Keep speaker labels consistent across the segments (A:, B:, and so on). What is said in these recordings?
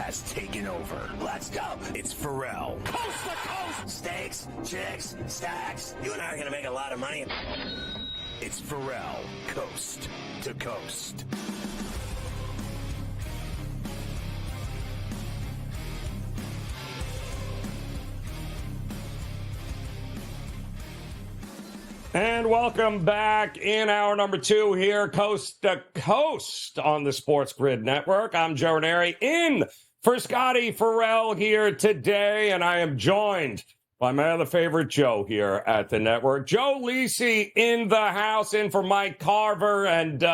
A: has taken over. Let's go. It's Ferrall. Coast to coast. Steaks, chicks, stacks. You and I are going to make a lot of money. It's Ferrall, coast to coast.
B: And welcome back in hour number 2 here, coast to coast on the SportsGrid Network. I'm Joe Ranieri in for Scotty Ferrall here today, and I am joined by my other favorite Joe here at the network, Joe Lisi in the house, in for Mike Carver, and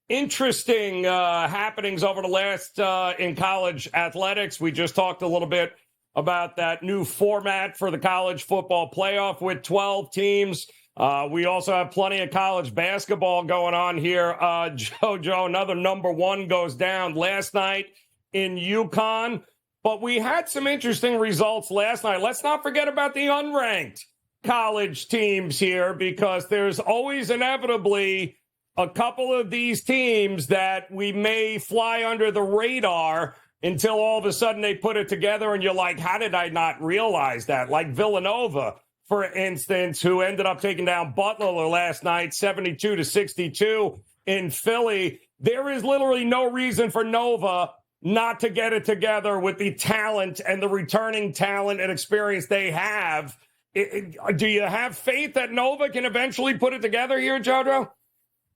B: interesting happenings over the last in college athletics. We just talked a little bit about that new format for the college football playoff with 12 teams. We also have plenty of college basketball going on here. Joe, another number 1 goes down last night in UConn. But we had some interesting results last night. Let's not forget about the unranked college teams here, because there's always inevitably a couple of these teams that we may fly under the radar until all of a sudden they put it together and you're like, how did I not realize that? Like Villanova, for instance, who ended up taking down Butler last night, 72-62 in Philly. There is literally no reason for Nova not to get it together with the talent and the returning talent and experience they have. Do you have faith that Nova can eventually put it together here, Jojo?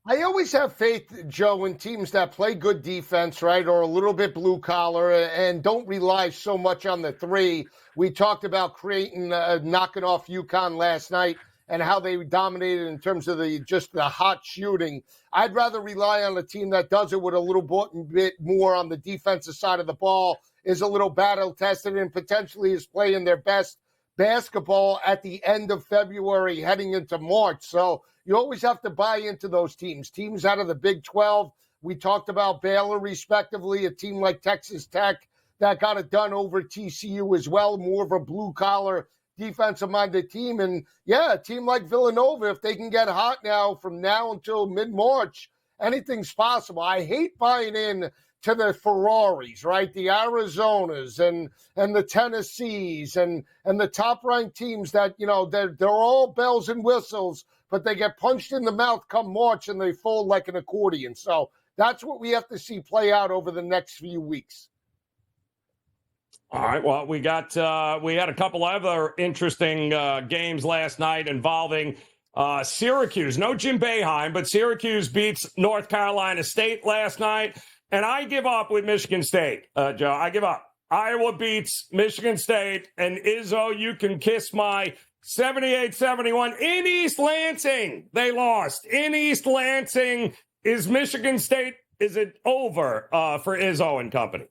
C: I always have faith, Joe, in teams that play good defense, right, or a little bit blue collar and don't rely so much on the three. We talked about Creighton knocking off UConn last night and how they dominated in terms of the hot shooting. I'd rather rely on a team that does it with a little bit more on the defensive side of the ball, is a little battle tested, and potentially is playing their best basketball at the end of February heading into March. So you always have to buy into those teams. Teams out of the Big 12. We talked about Baylor, respectively, a team like Texas Tech that got it done over TCU as well, more of a blue-collar defensive-minded team. And, yeah, a team like Villanova, if they can get hot now from now until mid-March, anything's possible. I hate buying in to the Ferraris, right? The Arizonas and the Tennessees and the top-ranked teams that, you know, they're all bells and whistles, but they get punched in the mouth come March and they fold like an accordion. So that's what we have to see play out over the next few weeks.
B: All right. Well, we had a couple other interesting games last night involving Syracuse. No Jim Boeheim, but Syracuse beats North Carolina State last night. And I give up with Michigan State, Joe. I give up. Iowa beats Michigan State. And Izzo, you can kiss my 78-71 in East Lansing. They lost. In East Lansing, is Michigan State, is it over for Izzo and company?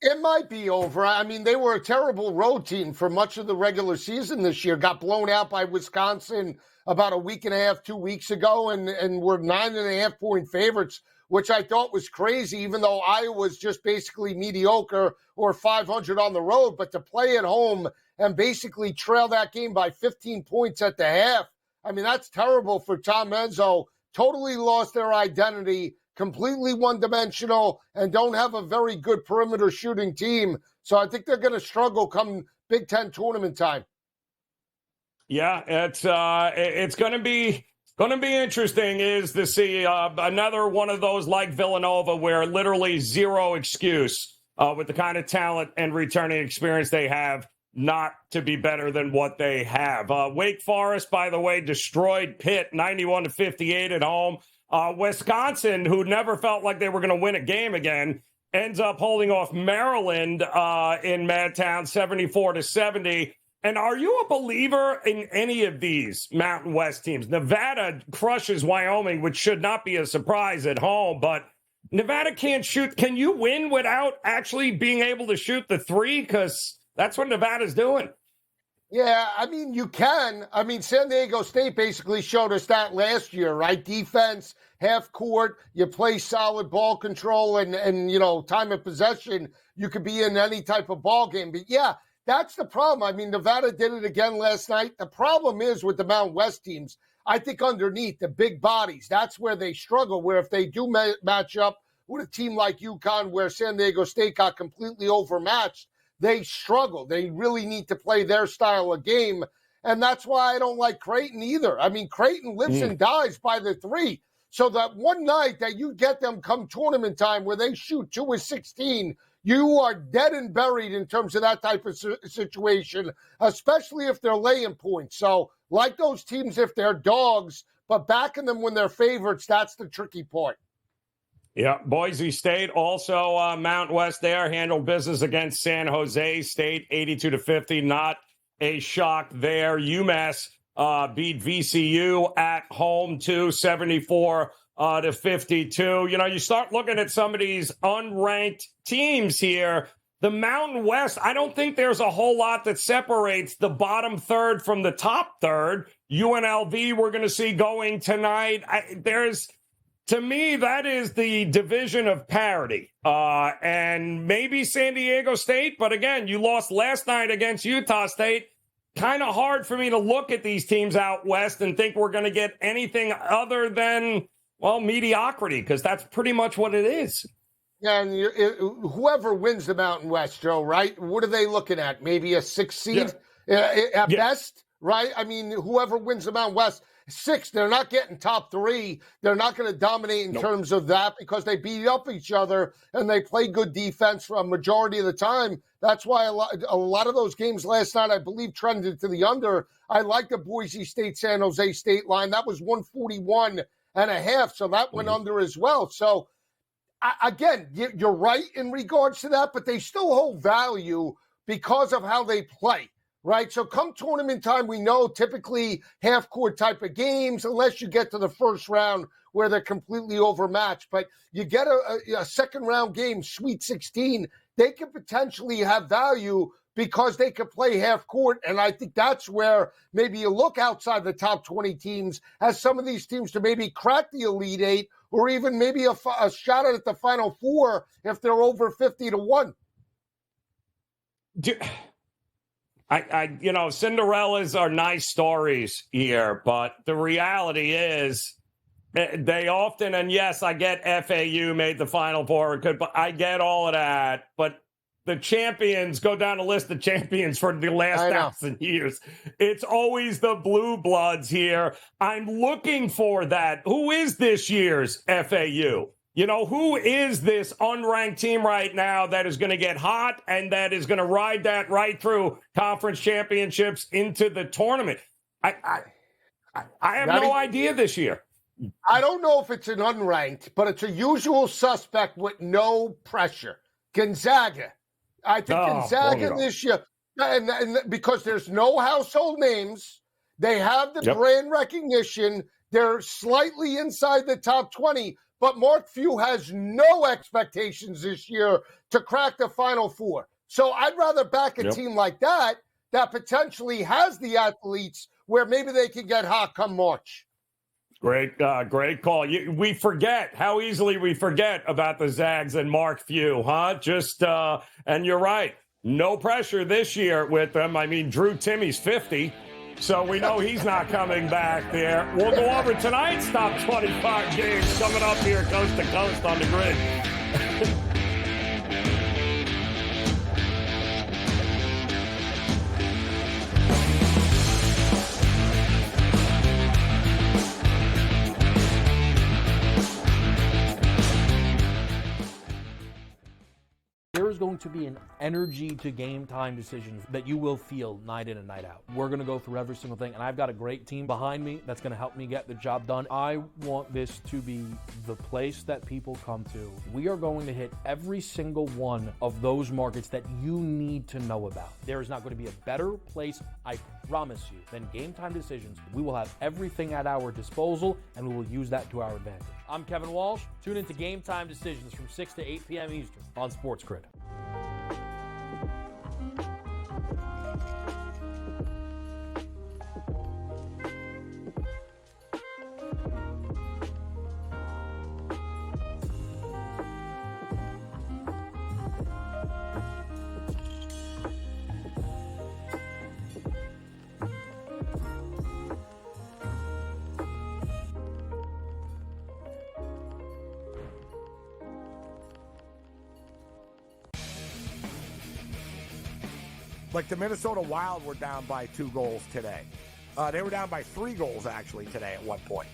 C: It might be over. I mean, they were a terrible road team for much of the regular season this year. Got blown out by Wisconsin about a week and a half, 2 weeks ago, and were 9.5-point favorites, which I thought was crazy, even though Iowa's just basically mediocre or 500 on the road. But to play at home and basically trail that game by 15 points at the half, I mean, that's terrible for Tom Izzo. Totally lost their identity, completely one-dimensional, and don't have a very good perimeter shooting team. So I think they're going to struggle come Big Ten tournament time.
B: Yeah, it's going to be interesting is to see another one of those like Villanova where literally zero excuse with the kind of talent and returning experience they have not to be better than what they have. Wake Forest, by the way, destroyed Pitt 91-58 at home. Wisconsin, who never felt like they were going to win a game again, ends up holding off Maryland in Madtown 74-70. And are you a believer in any of these Mountain West teams? Nevada crushes Wyoming, which should not be a surprise at home, but Nevada can't shoot. Can you win without actually being able to shoot the three? Because that's what Nevada's doing.
C: Yeah, I mean, you can. I mean, San Diego State basically showed us that last year, right? Defense, half court, you play solid ball control and you know, time of possession, you could be in any type of ball game. But yeah, that's the problem. I mean, Nevada did it again last night. The problem is with the Mountain West teams, I think underneath the big bodies, that's where they struggle, where if they do match up with a team like UConn where San Diego State got completely overmatched. They struggle. They really need to play their style of game. And that's why I don't like Creighton either. I mean, Creighton lives and dies by the three. So that one night that you get them come tournament time where they shoot 2 of 16, you are dead and buried in terms of that type of situation, especially if they're laying points. So like those teams if they're dogs, but backing them when they're favorites, that's the tricky part.
B: Yeah, Boise State also Mountain West there handled business against San Jose State 82-50. Not a shock there. UMass beat VCU at home too, 74-52. You know, you start looking at some of these unranked teams here. The Mountain West, I don't think there's a whole lot that separates the bottom third from the top third. UNLV we're going to see going tonight. To me, that is the division of parity. And maybe San Diego State, but again, you lost last night against Utah State. Kind of hard for me to look at these teams out west and think we're going to get anything other than, well, mediocrity, because that's pretty much what it is.
C: Yeah, and whoever wins the Mountain West, Joe, right? What are they looking at? Maybe a 6 seed at best, right? I mean, whoever wins the Mountain West, 6, they're not getting top 3. They're not going to dominate in terms of that because they beat up each other and they play good defense for a majority of the time. That's why a lot of those games last night, I believe, trended to the under. I like the Boise State, San Jose State line. That was 141.5, so that went under as well. So, again, you're right in regards to that, but they still hold value because of how they play. Right, so come tournament time, we know typically half-court type of games, unless you get to the first round where they're completely overmatched. But you get a second-round game, Sweet 16, they could potentially have value because they could play half-court. And I think that's where maybe you look outside the top 20 teams as some of these teams to maybe crack the Elite Eight or even maybe a shot at the Final Four if they're over 50-1.
B: Cinderellas are nice stories here, but the reality is they often, and yes, I get FAU made the Final Four, but I get all of that. But the champions, go down the list of champions for the last 1,000 years. It's always the blue bloods here. I'm looking for that. Who is this year's FAU? You know, who is this unranked team right now that is going to get hot and that is going to ride that right through conference championships into the tournament? I have no idea this year.
C: I don't know if it's an unranked, but it's a usual suspect with no pressure. Gonzaga. I think Gonzaga this year, and because there's no household names, they have the brand recognition. They're slightly inside the top 20. But Mark Few has no expectations this year to crack the Final Four. So I'd rather back a team like that potentially has the athletes where maybe they can get hot come March.
B: Great call. We forget how easily we forget about the Zags and Mark Few, huh? And you're right. No pressure this year with them. I mean, Drew Timmy's 50. So we know he's not coming back there. We'll go over tonight's top 25 games coming up here coast to coast on the grid.
D: There is going to be an energy to game time decisions that you will feel night in and night out. We're going to go through every single thing, and I've got a great team behind me that's going to help me get the job done. I want this to be the place that people come to. We are going to hit every single one of those markets that you need to know about. There is not going to be a better place, I promise you, than Game Time Decisions. We will have everything at our disposal, and we will use that to our advantage. I'm Kevin Walsh. Tune into Game Time Decisions from 6 to 8 p.m. Eastern on SportsGrid.
E: Like the Minnesota Wild were down by 2 goals today. They were down by 3 goals, actually, today at one point.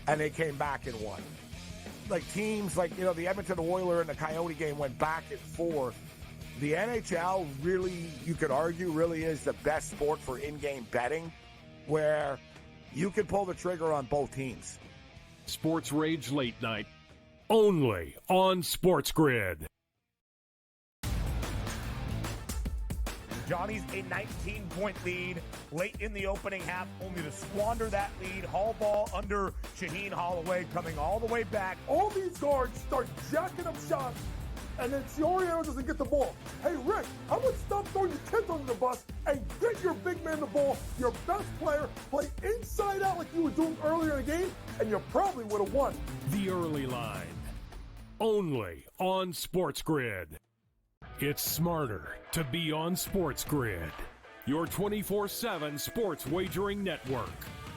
E: And they came back and won. Like teams like, the Edmonton Oilers and the Coyote game went back and forth. The NHL really, you could argue, really is the best sport for in-game betting, where you can pull the trigger on both teams.
F: Sports Rage Late Night, only on SportsGrid.
G: Johnny's a 19-point lead late in the opening half, only to squander that lead. Hall ball under Shaheen Holloway coming all the way back.
H: All these guards start jacking up shots, and then Cioriano doesn't get the ball. Hey, Rick, how about stop throwing your kids under the bus and get your big man the ball, your best player, play inside out like you were doing earlier in the game, and you probably would have won.
F: The Early Line, only on SportsGrid. It's smarter to be on SportsGrid, your 24/7 sports wagering network.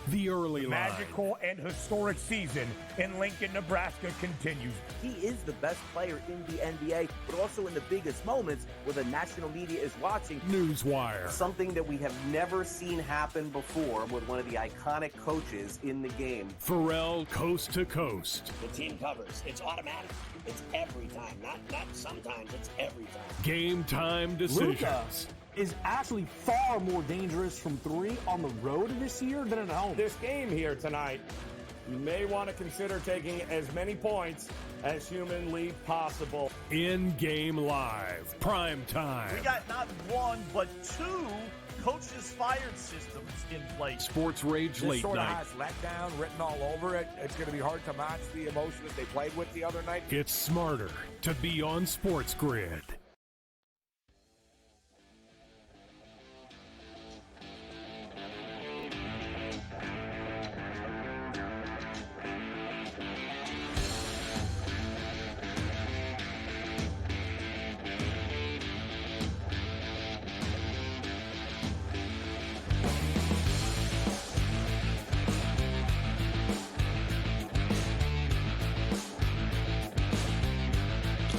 F: The Early Line.
G: Magical and historic season in Lincoln, Nebraska continues.
I: He is the best player in the NBA, but also in the biggest moments where the national media is watching.
F: Newswire.
J: Something that we have never seen happen before with one of the iconic coaches in the game.
F: Ferrall Coast to Coast.
A: The team covers. It's automatic. It's every time. Not sometimes. It's every time.
F: Game time decisions.
D: Luka is actually far more dangerous from 3 on the road this year than at home.
B: This game here tonight, you may want to consider taking as many points as humanly possible.
F: In-game live, prime time.
G: We got not 1, but 2 coaches fired systems in place.
F: Sports Rage Late
E: Sort of
F: Night.
E: has letdown written all over it. It's going to be hard to match the emotion that they played with the other night.
F: It's smarter to be on SportsGrid.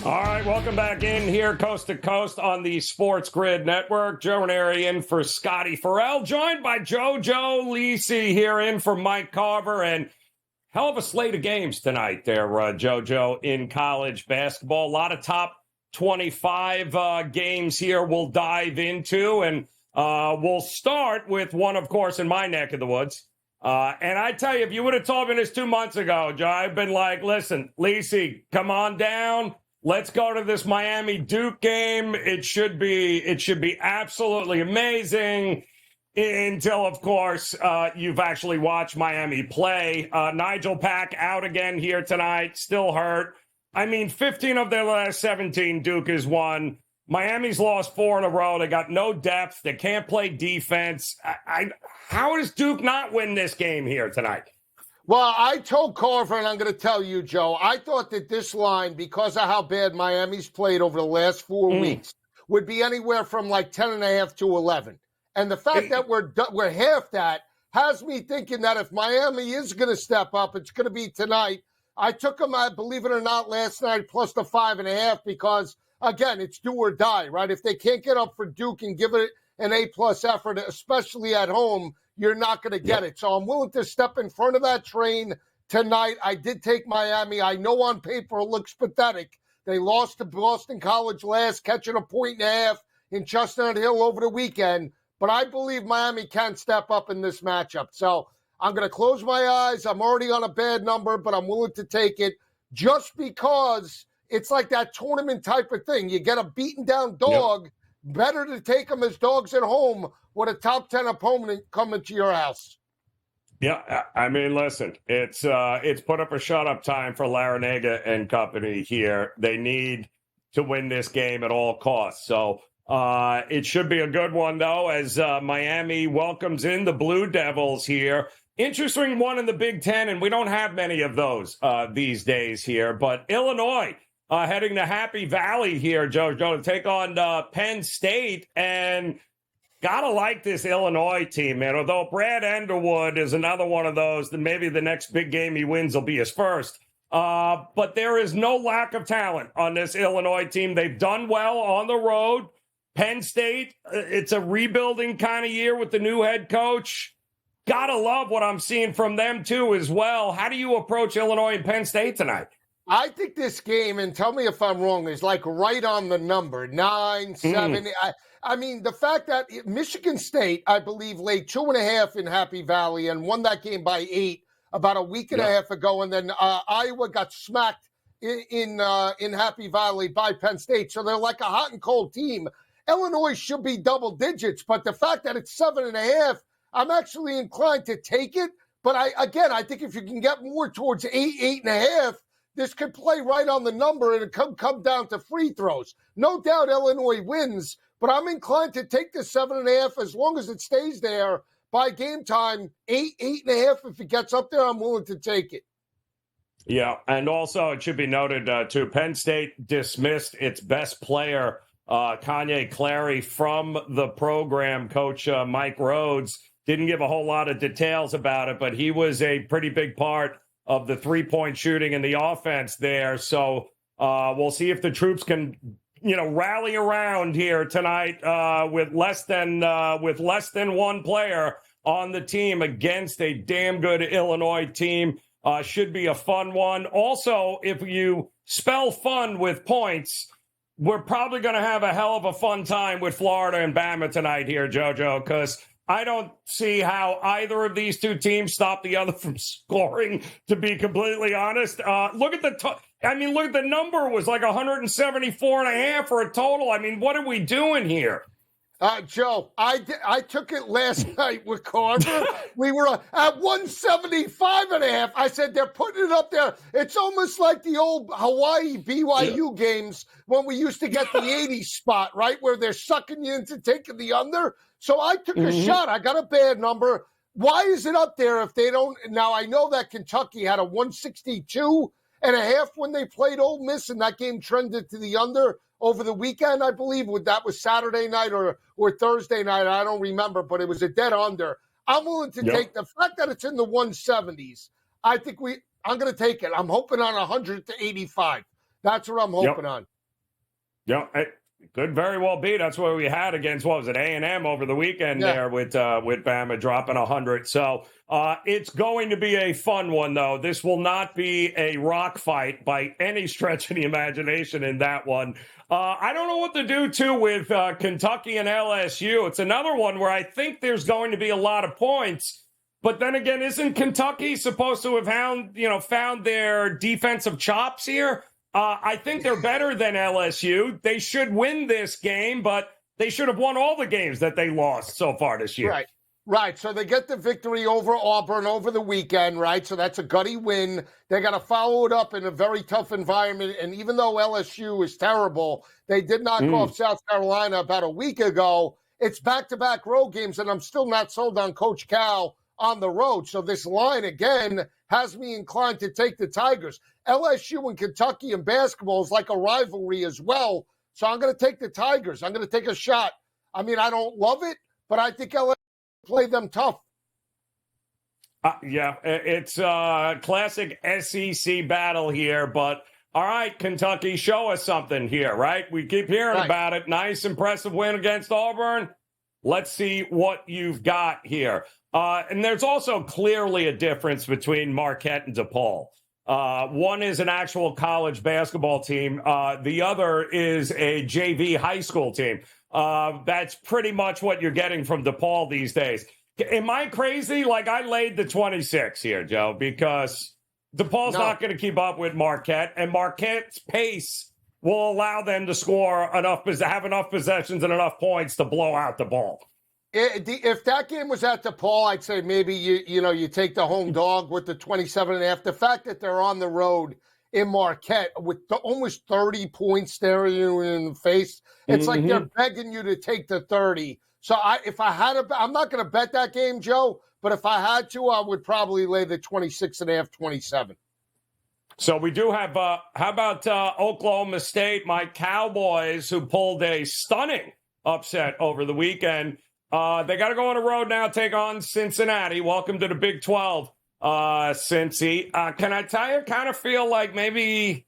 B: All right, welcome back in here, coast to coast on the Sports Grid Network. Joe Ranieri in for Scotty Ferrall, joined by JoJo Lisi here in for Mike Carver. And hell of a slate of games tonight there, JoJo, in college basketball. A lot of top 25 games here we'll dive into. And we'll start with one, of course, in my neck of the woods. And I tell you, if you would have told me this 2 months ago, Joe, I've been like, listen, Lisi, come on down. Let's go to this Miami Duke game. It should be absolutely amazing until, of course, you've actually watched Miami play. Nigel Pack out again here tonight, still hurt. I mean, 15 of their last 17 Duke has won. Miami's lost 4 in a row. They got no depth. They can't play defense. How does Duke not win this game here tonight?
C: Well, I told Carver, and I'm going to tell you, Joe, I thought that this line, because of how bad Miami's played over the last 4 weeks, would be anywhere from like 10.5 to 11. And the fact that we're half that has me thinking that if Miami is going to step up, it's going to be tonight. I took them, believe it or not, last night plus the 5.5 because, again, it's do or die, right? If they can't get up for Duke and give it an A-plus effort, especially at home, you're not going to get it. So I'm willing to step in front of that train tonight. I did take Miami. I know on paper it looks pathetic. They lost to Boston College last, catching a 1.5 in Chestnut Hill over the weekend. But I believe Miami can step up in this matchup. So I'm going to close my eyes. I'm already on a bad number, but I'm willing to take it just because it's like that tournament type of thing. You get a beaten down dog. Better to take them as dogs at home with a top 10 opponent coming to your house.
B: Yeah, I mean, listen, it's put up or shut up time for Larinaga and company here. They need to win this game at all costs. So it should be a good one, though, as Miami welcomes in the Blue Devils here. Interesting one in the Big Ten, and we don't have many of those these days here. But Illinois heading to Happy Valley here, Joe, to take on Penn State. And gotta like this Illinois team, man. Although Brad Underwood is another one of those, then maybe the next big game he wins will be his first. But there is no lack of talent on this Illinois team. They've done well on the road. Penn State, it's a rebuilding kind of year with the new head coach. Gotta love what I'm seeing from them, too, as well. How do you approach Illinois and Penn State tonight?
C: I think this game, and tell me if I'm wrong, is like right on the number, 9, 7. I mean, the fact that Michigan State, I believe, laid 2.5 in Happy Valley and won that game by 8 about a week and a half ago, and then Iowa got smacked in Happy Valley by Penn State. So they're like a hot and cold team. Illinois should be double digits, but the fact that it's 7.5, I'm actually inclined to take it. But I think if you can get more towards 8, 8.5, this could play right on the number and it could come down to free throws. No doubt Illinois wins, but I'm inclined to take the 7.5 as long as it stays there by game time. 8, 8.5, if it gets up there, I'm willing to take it.
B: Yeah, and also it should be noted, too, Penn State dismissed its best player, Kanye Clary, from the program. Coach Mike Rhodes didn't give a whole lot of details about it, but he was a pretty big part of the three-point shooting and the offense there. So we'll see if the troops can, rally around here tonight with less than one player on the team against a damn good Illinois team. Should be a fun one. Also, if you spell fun with points, we're probably going to have a hell of a fun time with Florida and Bama tonight here, JoJo, because I don't see how either of these two teams stop the other from scoring, to be completely honest. Look at the number was like 174.5 for a total. I mean, what are we doing here?
C: Joe, I took it last night with Carver. We were at 175.5. I said they're putting it up there. It's almost like the old Hawaii BYU games when we used to get the 80 spot, right, where they're sucking you into taking the under. So I took a shot. I got a bad number. Why is it up there if they don't? Now, I know that Kentucky had a 162.5 when they played Ole Miss, and that game trended to the under over the weekend, I believe. That was Saturday night or Thursday night. I don't remember, but it was a dead under. I'm willing to take the fact that it's in the 170s. I think I'm going to take it. I'm hoping on 100 to 85. That's what I'm hoping on.
B: Yeah, it could very well be. That's what we had against, what was it, A&M over the weekend there with Bama dropping 100. So it's going to be a fun one, though. This will not be a rock fight by any stretch of the imagination in that one. I don't know what to do, too, with Kentucky and LSU. It's another one where I think there's going to be a lot of points. But then again, isn't Kentucky supposed to have found their defensive chops here? I think they're better than LSU. They should win this game, but they should have won all the games that they lost so far this year.
C: Right. So they get the victory over Auburn over the weekend, right? So that's a gutty win. They got to follow it up in a very tough environment. And even though LSU is terrible, they did knock off South Carolina about a week ago. It's back-to-back road games, and I'm still not sold on Coach Cal on the road. So this line, again, has me inclined to take the Tigers. LSU and Kentucky in basketball is like a rivalry as well. So I'm going to take the Tigers. I'm going to take a shot. I mean, I don't love it, but I think LSU play them tough.
B: It's a classic SEC battle here, but all right, Kentucky, show us something here, right? We keep hearing about it. Nice, impressive win against Auburn. Let's see what you've got here. And there's also clearly a difference between Marquette and DePaul. One is an actual college basketball team. The other is a JV high school team. That's pretty much what you're getting from DePaul these days. Am I crazy? Like, I laid the 26 here, Joe, because DePaul's not going to keep up with Marquette, and Marquette's pace will allow them to score have enough possessions and enough points to blow out the ball.
C: If that game was at DePaul, I'd say maybe you take the home dog with the 27.5. The fact that they're on the road in Marquette with almost 30 points staring you in the face, it's like they're begging you to take the 30. So I'm not going to bet that game, Joe, but if I had to, I would probably lay the 26.5, 27.
B: So we do have, how about Oklahoma State, my Cowboys, who pulled a stunning upset over the weekend. They got to go on the road now, take on Cincinnati. Welcome to the Big 12, Cincy. Can I tell you, kind of feel like maybe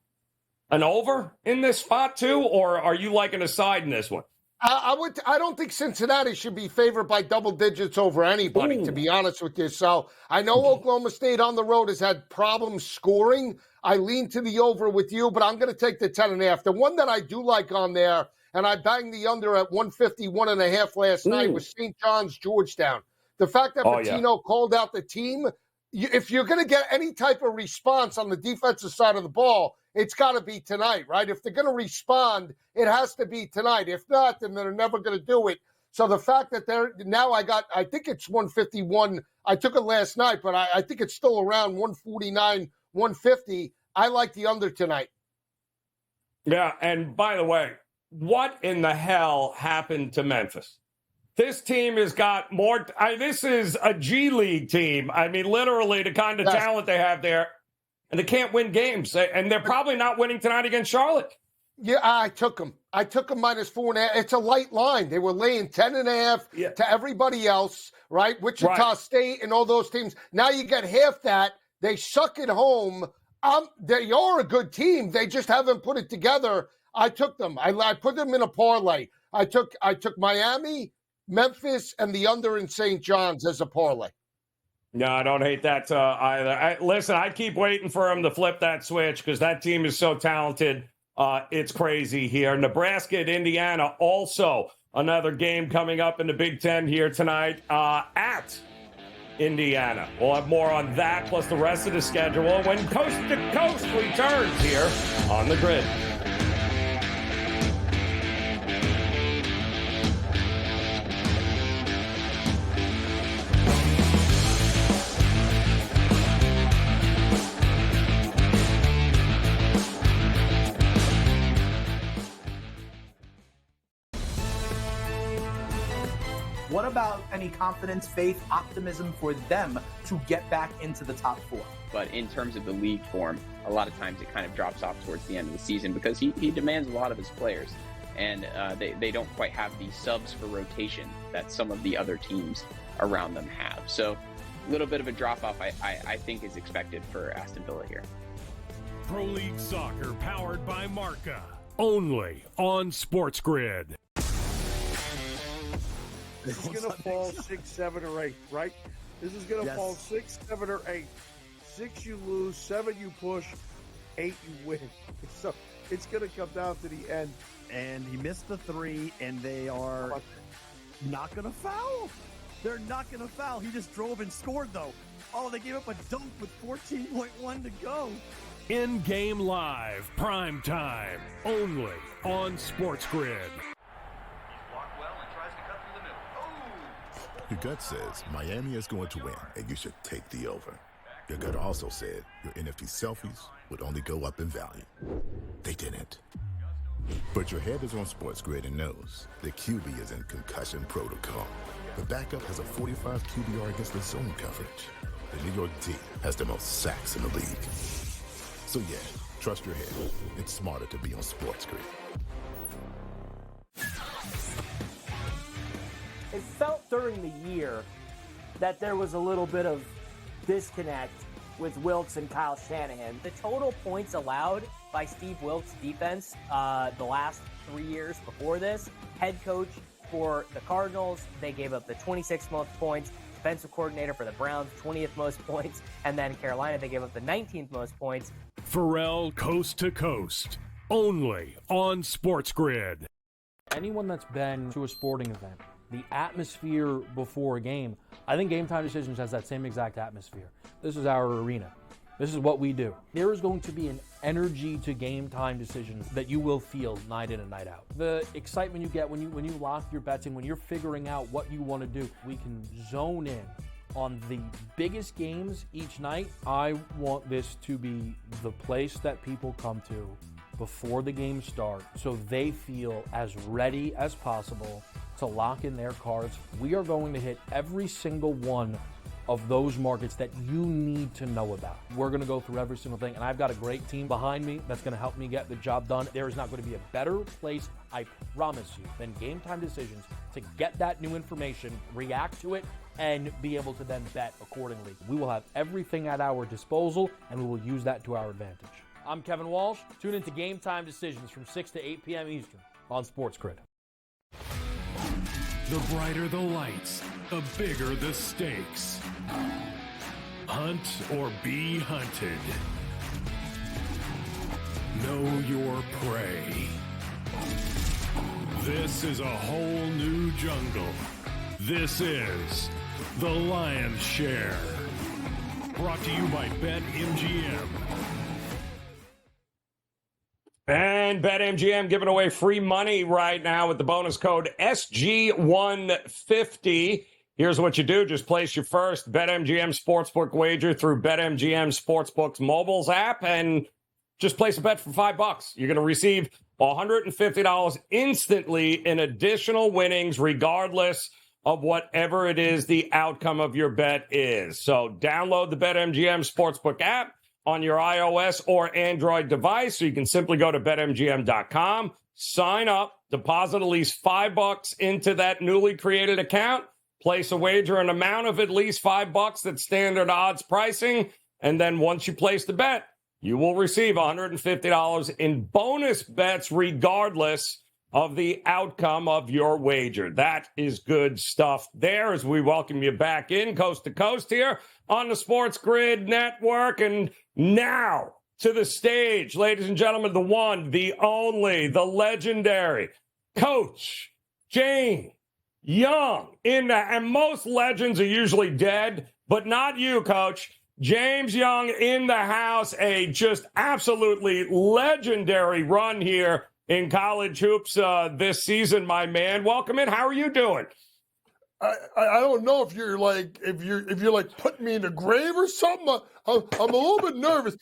B: an over in this spot, too? Or are you liking a side in this one?
C: I don't think Cincinnati should be favored by double digits over anybody, to be honest with you. So I know Oklahoma State on the road has had problems scoring. I lean to the over with you, but I'm going to take the 10.5. The one that I do like on there, and I banged the under at 151.5 last night, was St. John's Georgetown. The fact that Pitino called out the team, if you're going to get any type of response on the defensive side of the ball, it's got to be tonight, right? If they're going to respond, it has to be tonight. If not, then they're never going to do it. So the fact that they're now I think it's 151. I took it last night, but I think it's still around 149, 150. I like the under tonight.
B: Yeah, and by the way, what in the hell happened to Memphis? This team has got more. This is a G League team. I mean, literally the kind of talent they have there. And they can't win games. And they're probably not winning tonight against Charlotte.
C: Yeah, I took them. I took them -4.5. It's a light line. They were laying 10.5 to everybody else, right? Wichita State and all those teams. Now you get half that. They suck at home. They are a good team. They just haven't put it together. I took them. I put them in a parlay. I took Miami, Memphis, and the under in St. John's as a parlay.
B: No, I don't hate that either. Listen, I keep waiting for him to flip that switch because that team is so talented. It's crazy here. Nebraska at Indiana, also another game coming up in the Big Ten here tonight at Indiana. We'll have more on that, plus the rest of the schedule when Coast to Coast returns here on the Grid.
K: What about any confidence, faith, optimism for them to get back into the top four?
L: But in terms of the league form, a lot of times it kind of drops off towards the end of the season because he demands a lot of his players. And they don't quite have the subs for rotation that some of the other teams around them have. So a little bit of a drop-off, I think, is expected for Aston Villa here.
F: Pro League Soccer powered by Marca. Only on SportsGrid.
E: This is going to fall 6, 7, or 8, right? This is going to fall 6, 7, or 8. 6 you lose, 7 you push, 8 you win. So it's going to come down to the end.
M: And he missed the 3, and they are not going to foul. They're not going to foul. He just drove and scored, though. Oh, they gave up a dunk with 14.1 to go.
F: In-game live, prime time, only on SportsGrid.
N: Your gut says Miami is going to win, and you should take the over. Your gut also said your NFT selfies would only go up in value. They didn't. But your head is on SportsGrid and knows the QB is in concussion protocol. The backup has a 45 QBR against the zone coverage. The New York D has the most sacks in the league. So yeah, trust your head. It's smarter to be on SportsGrid.
O: It felt during the year that there was a little bit of disconnect with Wilkes and Kyle Shanahan. The total points allowed by Steve Wilkes' defense the last 3 years before this, head coach for the Cardinals, they gave up the 26th most points, defensive coordinator for the Browns, 20th most points, and then Carolina, they gave up the 19th most points.
F: Ferrall Coast to Coast, only on SportsGrid.
D: Anyone that's been to a sporting event, the atmosphere before a game, I think Game Time Decisions has that same exact atmosphere. This is our arena. This is what we do. There is going to be an energy to Game Time Decisions that you will feel night in and night out. The excitement you get when you lock your bets in, when you're figuring out what you want to do, we can zone in on the biggest games each night. I want this to be the place that people come to before the games start so they feel as ready as possible to lock in their cards. We are going to hit every single one of those markets that you need to know about. We're going to go through every single thing, and I've got a great team behind me that's going to help me get the job done. There is not going to be a better place, I promise you, than Game Time Decisions to get that new information, react to it, and be able to then bet accordingly. We will have everything at our disposal, and we will use that to our advantage. I'm Kevin Walsh. Tune into Game Time Decisions from 6 to 8 p.m. Eastern on SportsGrid.
F: The brighter the lights, the bigger the stakes. Hunt or be hunted. Know your prey. This is a whole new jungle. This is The Lion's Share. Brought to you by BetMGM.
B: And BetMGM giving away free money right now with the bonus code SG150. Here's what you do. Just place your first BetMGM Sportsbook wager through BetMGM Sportsbook's mobiles app and just place a bet for $5. You're going to receive $150 instantly in additional winnings, regardless of whatever it is the outcome of your bet is. So download the BetMGM Sportsbook app on your iOS or Android device, so you can simply go to BetMGM.com, sign up, deposit at least $5 into that newly created account, place a wager an amount of at least $5 that's standard odds pricing, and then once you place the bet, you will receive $150 in bonus bets regardless of the outcome of your wager. That is good stuff there as we welcome you back in coast to coast here on the Sports Grid Network. And now to the stage, ladies and gentlemen, the one, the only, the legendary Coach Jane Young. And most legends are usually dead, but not you, Coach. James Young in the house, a just absolutely legendary run here in college hoops this season, my man. Welcome in. How are you doing?
H: I don't know if you're like putting me in the grave or something. I'm a little bit nervous.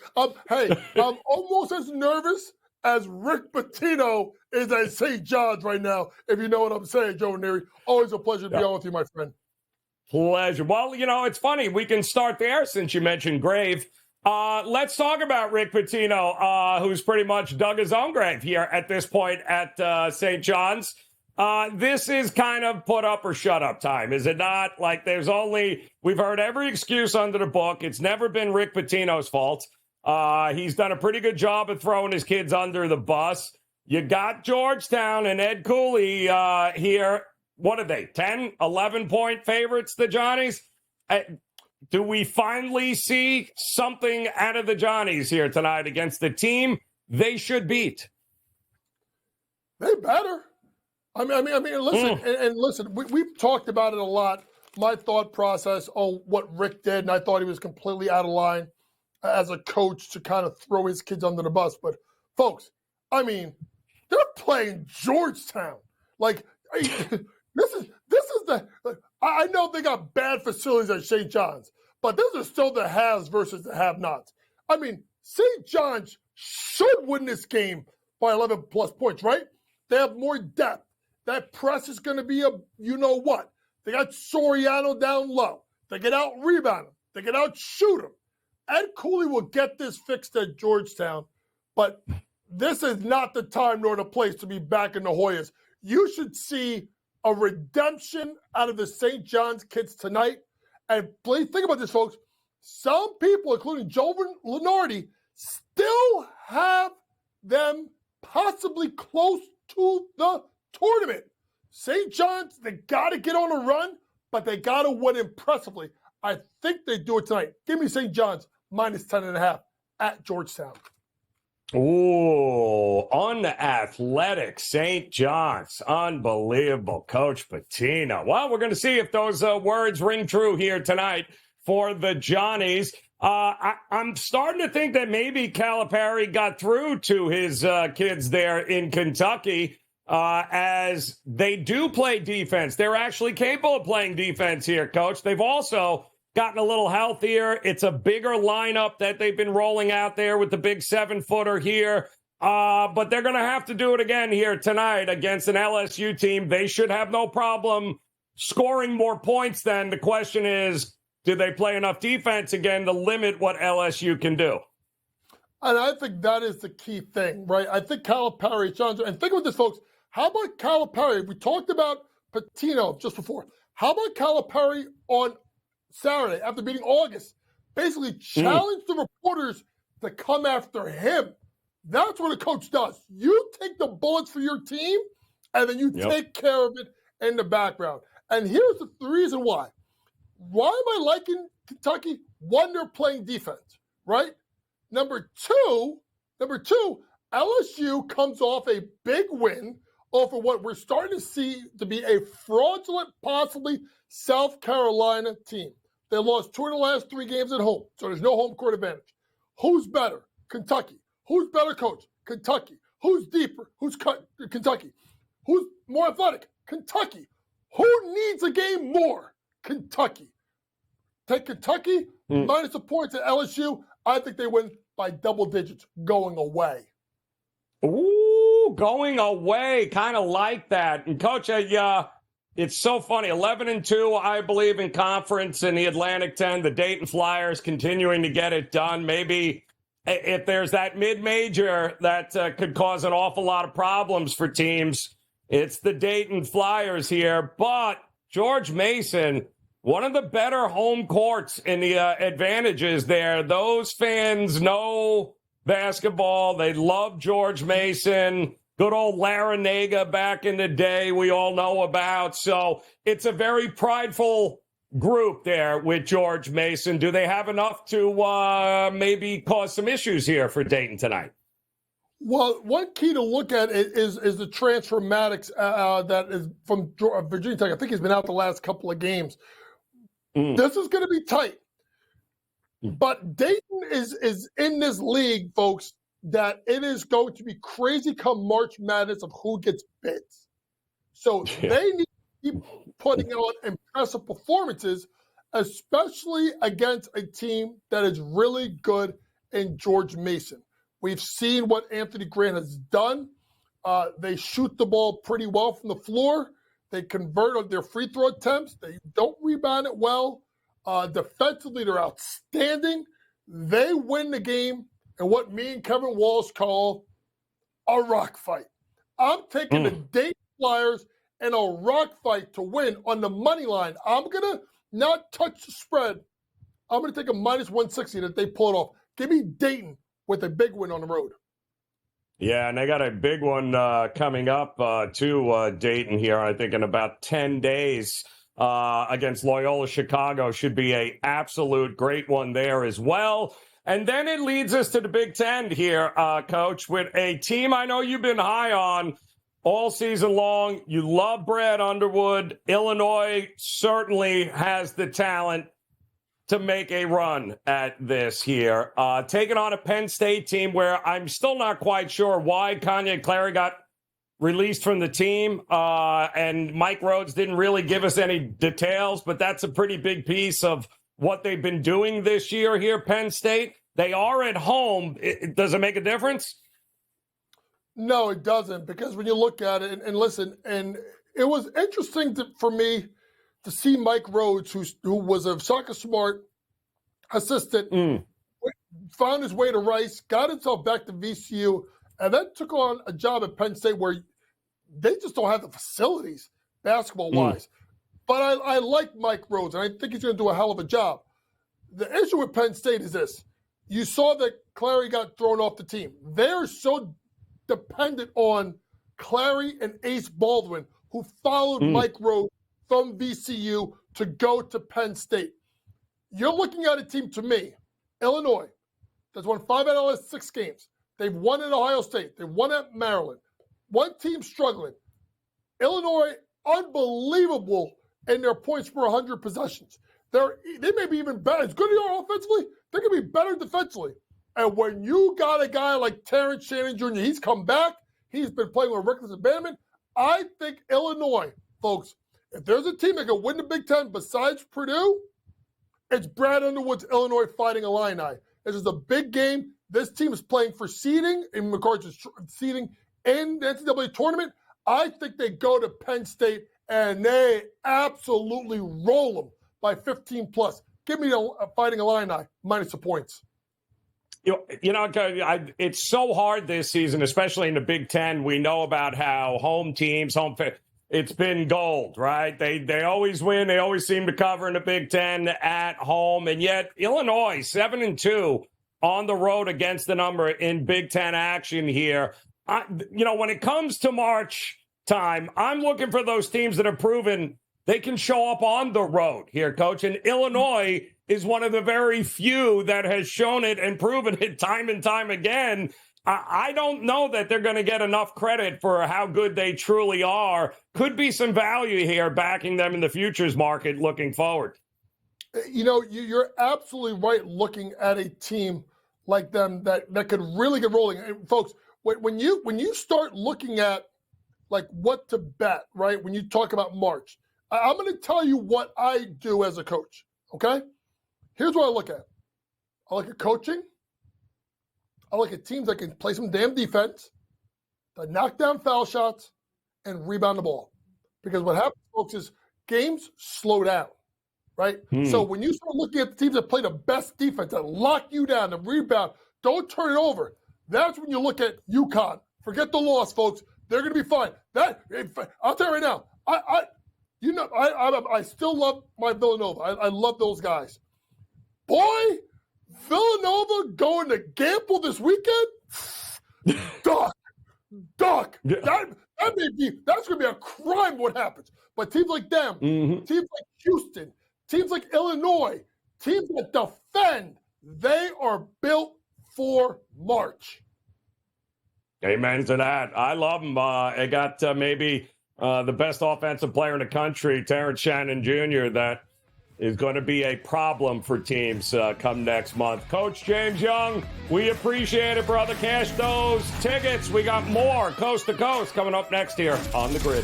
H: Hey, I'm almost as nervous as Rick Pitino is at St. John's right now, if you know what I'm saying, Joe Neri. Always a pleasure to be on with you, my friend.
B: Pleasure. Well, it's funny. We can start there since you mentioned grave. Let's talk about Rick Pitino, who's pretty much dug his own grave here at this point at St. John's. This is kind of put up or shut up time, is it not? Like we've heard every excuse under the book. It's never been Rick Pitino's fault. He's done a pretty good job of throwing his kids under the bus. You got Georgetown and Ed Cooley here. What are they, 10, 11-point favorites, the Johnnies? Do we finally see something out of the Johnnies here tonight against the team they should beat?
H: They better. I mean, listen, and listen, we've talked about it a lot. My thought process on what Rick did, and I thought he was completely out of line as a coach to kind of throw his kids under the bus. But, folks, I mean, they're playing Georgetown. Like, this is I know they got bad facilities at St. John's, but this is still the haves versus the have-nots. I mean, St. John's should win this game by 11-plus points, right? They have more depth. That press is going to be you-know-what. They got Soriano down low. They can out-rebound him. They can out-shoot him. Ed Cooley will get this fixed at Georgetown, but this is not the time nor the place to be back in the Hoyas. You should see a redemption out of the St. John's kids tonight. And think about this, folks. Some people, including Joe Lenardi, still have them possibly close to the tournament. St. John's, they got to get on a run, but they got to win impressively. I think they do it tonight. Give me St. John's minus 10.5 at Georgetown.
B: Ooh, unathletic St. John's. Unbelievable, Coach Pitino. Well, we're going to see if those words ring true here tonight for the Johnnies. I'm starting to think that maybe Calipari got through to his kids there in Kentucky as they do play defense. They're actually capable of playing defense here, Coach. They've also gotten a little healthier. It's a bigger lineup that they've been rolling out there with the big 7-footer here. But they're going to have to do it again here tonight against an LSU team. They should have no problem scoring more points then. The question is, do they play enough defense again to limit what LSU can do?
H: And I think that is the key thing, right? I think Calipari, and think about this, folks. How about Calipari? We talked about Pitino just before. How about Calipari on Saturday, after beating August, basically challenge the reporters to come after him? That's what a coach does. You take the bullets for your team, and then you take care of it in the background. And here's the reason why. Why am I liking Kentucky? One, they're playing defense, right? Number two, LSU comes off a big win over what we're starting to see to be a fraudulent, possibly South Carolina team. They lost 2 of the last 3 games at home, so there's no home court advantage. Who's better? Kentucky. Who's better coach? Kentucky. Who's deeper? Kentucky. Who's more athletic? Kentucky. Who needs a game more? Kentucky. Take Kentucky minus the points at LSU. I think they win by double digits going away.
B: Ooh, going away. Kind of like that. And, Coach, it's so funny. 11-2, I believe, in conference in the Atlantic 10. The Dayton Flyers continuing to get it done. Maybe if there's that mid-major that could cause an awful lot of problems for teams, it's the Dayton Flyers here. But George Mason, one of the better home courts in the advantages there. Those fans know basketball. They love George Mason. Good old Larinaga back in the day we all know about. So it's a very prideful group there with George Mason. Do they have enough to maybe cause some issues here for Dayton tonight?
H: Well, one key to look at is the transfer Maddox that is from Virginia Tech. I think he's been out the last couple of games. This is going to be tight. But Dayton is in this league, folks, that it is going to be crazy come March Madness of who gets bids. So they need to keep putting on impressive performances, especially against a team that is really good in George Mason. We've seen what Anthony Grant has done. They shoot the ball pretty well from the floor. They convert on their free throw attempts. They don't rebound it well. Defensively, they're outstanding. They win the game in what me and Kevin Walsh call a rock fight. I'm taking the Dayton Flyers in a rock fight to win on the money line. I'm going to not touch the spread. I'm going to take a minus 160 that they pull it off. Give me Dayton with a big win on the road.
B: Yeah, and they got a big one coming up to Dayton here, I think, in about 10 days against Loyola Chicago. Should be a absolute great one there as well. And then it leads us to the Big Ten here, Coach, with a team I know you've been high on all season long. You love Brad Underwood. Illinois certainly has the talent to make a run at this here. Taking on a Penn State team where I'm still not quite sure why Kanye Clary got released from the team, and Mike Rhodes didn't really give us any details, but that's a pretty big piece of what they've been doing this year here, Penn State. They are at home. Does it make a difference?
H: No, it doesn't, because when you look at it and listen, and it was interesting for me to see Mike Rhodes, who was a soccer smart assistant, found his way to Rice, got himself back to VCU, and then took on a job at Penn State where they just don't have the facilities basketball-wise. But I like Mike Rhodes, and I think he's going to do a hell of a job. The issue with Penn State is this. You saw that Clary got thrown off the team. They're so dependent on Clary and Ace Baldwin, who followed Mike Rhodes from VCU to go to Penn State. You're looking at a team, to me, Illinois, that's won 5 out of the last 6 games. They've won at Ohio State. They've won at Maryland. One team struggling. Illinois, unbelievable in their points per 100 possessions. They may be even better. As good as they are offensively, they can be better defensively. And when you got a guy like Terrence Shannon Jr., he's come back. He's been playing with reckless abandonment. I think Illinois, folks, if there's a team that can win the Big Ten besides Purdue, it's Brad Underwood's Illinois Fighting Illini. This is a big game. This team is playing for seeding in regards to seeding in the NCAA tournament. I think they go to Penn State and they absolutely roll them by 15 plus. Give me the Fighting Illini minus the points.
B: You know, it's so hard this season, especially in the Big Ten. We know about how home teams, it's been gold, right? They always win. They always seem to cover in the Big Ten at home. And yet Illinois, 7-2 on the road against the number in Big Ten action here. When it comes to March, time. I'm looking for those teams that have proven they can show up on the road here, Coach. And Illinois is one of the very few that has shown it and proven it time and time again. I don't know that they're going to get enough credit for how good they truly are. Could be some value here backing them in the futures market looking forward.
H: You know, you're absolutely right looking at a team like them that could really get rolling. And folks, when you start looking at like what to bet, right, when you talk about March, I'm going to tell you what I do as a coach, okay? Here's what I look at. I look at coaching. I look at teams that can play some damn defense, that knock down foul shots, and rebound the ball. Because what happens, folks, is games slow down, right? So when you start looking at the teams that play the best defense, that lock you down, that rebound, don't turn it over, that's when you look at UConn. Forget the loss, folks. They're going to be fine. I'll tell you right now, I still love my Villanova. I love those guys. Boy, Villanova going to Gamble this weekend? Duck. Yeah. That's going to be a crime what happens. But teams like them, teams like Houston, teams like Illinois, teams that defend, they are built for March.
B: Amen to that. I love them. I got maybe the best offensive player in the country, Terrence Shannon Jr., that is going to be a problem for teams come next month. Coach James Young, we appreciate it, brother. Cash those tickets. We got more Coast to Coast coming up next here on the Grid.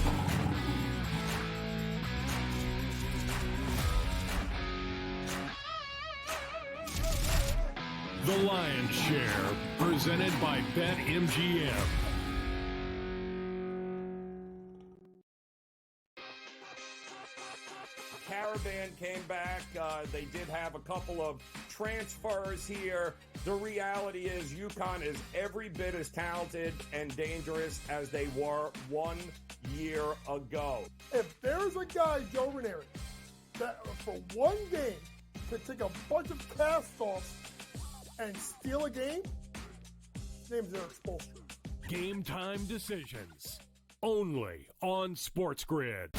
F: The Lion's Share, presented by BetMGM.
B: Caravan came back. They did have a couple of transfers here. The reality is UConn is every bit as talented and dangerous as they were 1 year ago.
H: If there's a guy, Joe Ranieri, that for one game could take a bunch of cast-offs and steal a game, his name's Eric Spoelstra.
F: Game time decisions, only on SportsGrid.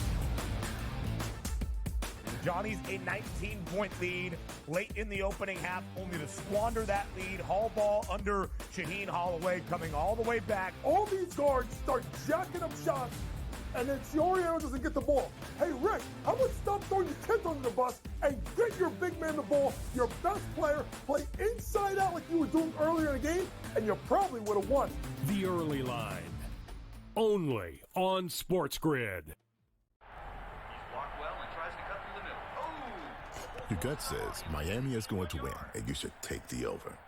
G: Johnny's a 19-point lead late in the opening half, only to squander that lead. Hall ball under Shaheen Holloway coming all the way back.
H: All these guards start jacking up shots, and then Fiorio doesn't get the ball. Hey, Rick, how about stop throwing your kids under the bus and get your big man the ball, your best player, play inside out like you were doing earlier in the game, and you probably would have won.
F: The early line, only on SportsGrid.
N: Your gut says Miami is going to win, and you should take the over.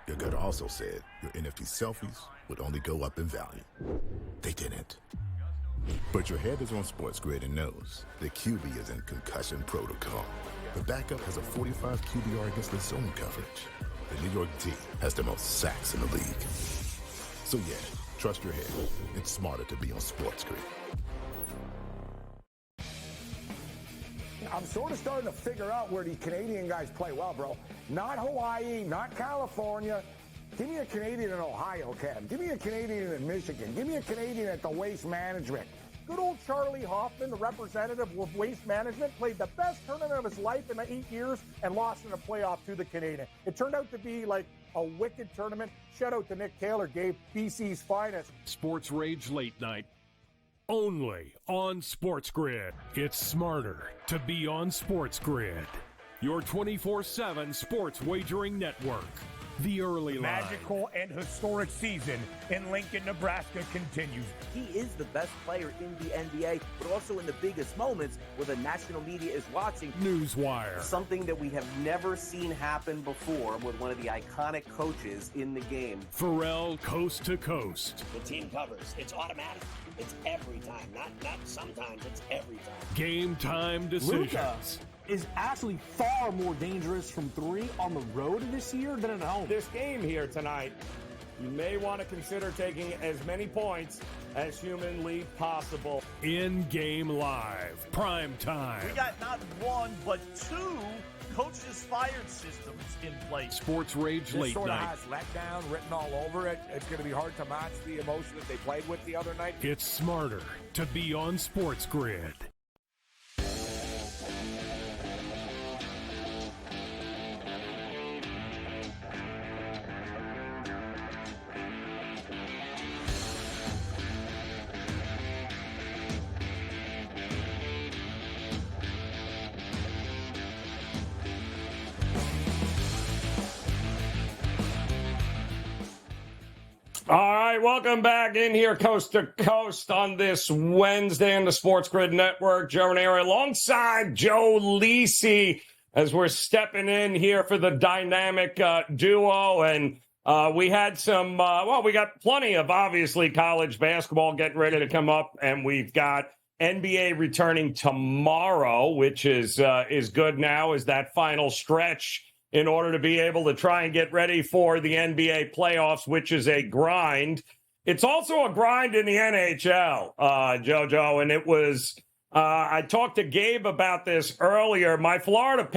N: Your gut also said your NFT selfies would only go up in value. They didn't. But your head is on SportsGrid and knows the QB is in concussion protocol. The backup has a 45 QBR against the zone coverage. The New York D has the most sacks in the league. So yeah, trust your head. It's smarter to be on SportsGrid.
E: I'm sort of starting to figure out where the Canadian guys play well, bro. Not Hawaii, not California. Give me a Canadian in Ohio, Cam. Give me a Canadian in Michigan. Give me a Canadian at the Waste Management.
G: Good old Charlie Hoffman, the representative of Waste Management, played the best tournament of his life in 8 years and lost in a playoff to the Canadian. It turned out to be like a wicked tournament. Shout out to Nick Taylor, gave BC's finest.
F: Sports Rage Late Night, only on SportsGrid. It's smarter to be on SportsGrid, your 24/7 sports wagering network. The early line.
G: Magical and historic season in Lincoln, Nebraska continues.
I: He is the best player in the NBA, but also in the biggest moments where the national media is watching.
F: Newswire.
J: Something that we have never seen happen before with one of the iconic coaches in the game.
F: Ferrall, coast to coast.
A: The team covers. It's automatic. It's every time. Not sometimes. It's every time.
F: Game time decisions.
D: Luka is actually far more dangerous from three on the road this year than at home.
B: This game here tonight, you may want to consider taking as many points as humanly possible.
F: In-game live, prime time.
M: We got not one, but two coaches fired systems in place.
F: Sports Rage
E: This
F: Late
E: sort of
F: Night.
E: has letdown written all over it. It's going to be hard to match the emotion that they played with the other night.
F: It's smarter to be on Sports Grid.
B: All right, welcome back in here, coast to coast, on this Wednesday on the Sports Grid Network. Joe Ranieri alongside Joe Lisi as we're stepping in here for the dynamic duo. And we had some, we got plenty of, obviously, college basketball getting ready to come up. And we've got NBA returning tomorrow, which is good now, is that final stretch in order to be able to try and get ready for the NBA playoffs, which is a grind. It's also a grind in the NHL, JoJo, and it was, I talked to Gabe about this earlier. My Florida,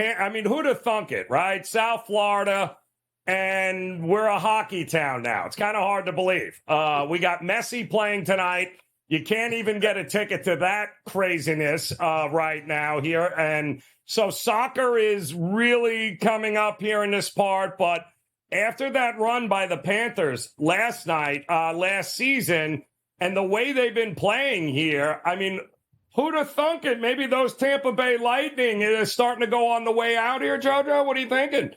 B: who'd have thunk it, right? South Florida, and we're a hockey town now. It's kind of hard to believe. We got Messi playing tonight. You can't even get a ticket to that craziness right now here, and so soccer is really coming up here in this part, but after that run by the Panthers last season, and the way they've been playing here, who'd have thunk it? Maybe those Tampa Bay Lightning is starting to go on the way out here, JoJo? What are you thinking?